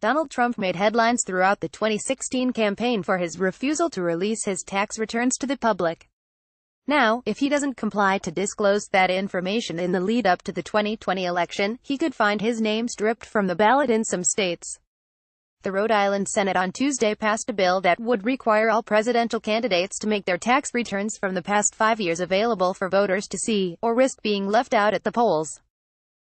Donald Trump made headlines throughout the 2016 campaign for his refusal to release his tax returns to the public. Now, if he doesn't comply to disclose that information in the lead-up to the 2020 election, he could find his name stripped from the ballot in some states. The Rhode Island Senate on Tuesday passed a bill that would require all presidential candidates to make their tax returns from the past 5 years available for voters to see, or risk being left out at the polls.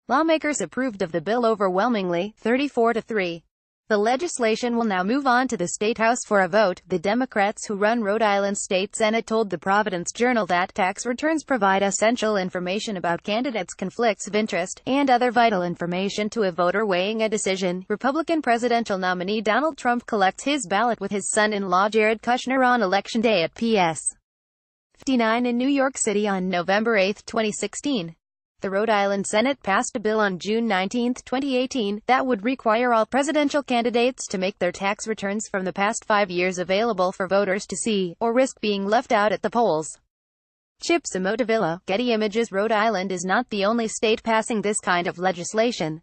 Lawmakers approved of the bill overwhelmingly, 34-3. The legislation will now move on to the State House for a vote. The Democrats who run Rhode Island's state Senate told the Providence Journal that tax returns provide essential information about candidates' conflicts of interest, and other vital information to a voter weighing a decision. Republican presidential nominee Donald Trump collects his ballot with his son-in-law Jared Kushner on Election Day at PS 59 in New York City on November 8, 2016. The Rhode Island Senate passed a bill on June 19, 2018, that would require all presidential candidates to make their tax returns from the past 5 years available for voters to see, or risk being left out at the polls. Chip Somodevilla, Getty Images. Rhode Island is not the only state passing this kind of legislation.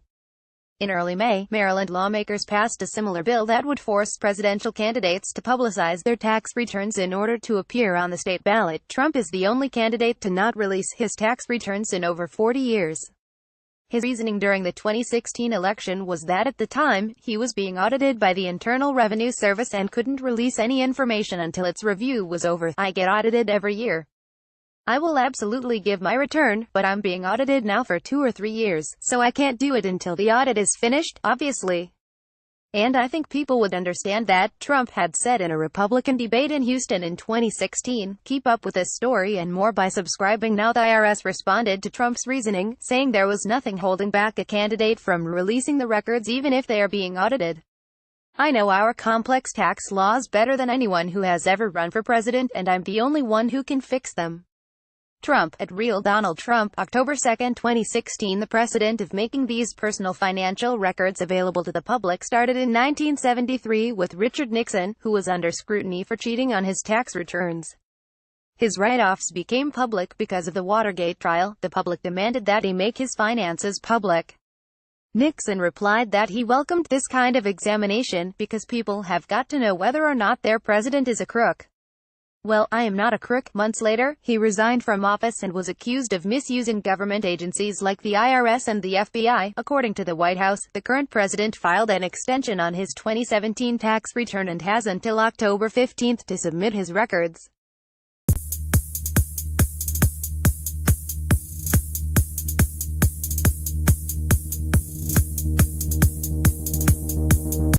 In early May, Maryland lawmakers passed a similar bill that would force presidential candidates to publicize their tax returns in order to appear on the state ballot. Trump is the only candidate to not release his tax returns in over 40 years. His reasoning during the 2016 election was that at the time, he was being audited by the Internal Revenue Service and couldn't release any information until its review was over. "I get audited every year. I will absolutely give my return, but I'm being audited now for 2 or 3 years, so I can't do it until the audit is finished, obviously. And I think people would understand that," Trump had said in a Republican debate in Houston in 2016. Keep up with this story and more by subscribing now. The IRS responded to Trump's reasoning, saying there was nothing holding back a candidate from releasing the records even if they are being audited. "I know our complex tax laws better than anyone who has ever run for president, and I'm the only one who can fix them." Trump, at Real Donald Trump, October 2, 2016. The precedent of making these personal financial records available to the public started in 1973 with Richard Nixon, who was under scrutiny for cheating on his tax returns. His write-offs became public because of the Watergate trial. The public demanded that he make his finances public. Nixon replied that he welcomed this kind of examination, because people have got to know whether or not their president is a crook. "Well, I am not a crook." Months later, he resigned from office and was accused of misusing government agencies like the IRS and the FBI. According to the White House, the current president filed an extension on his 2017 tax return and has until October 15 to submit his records.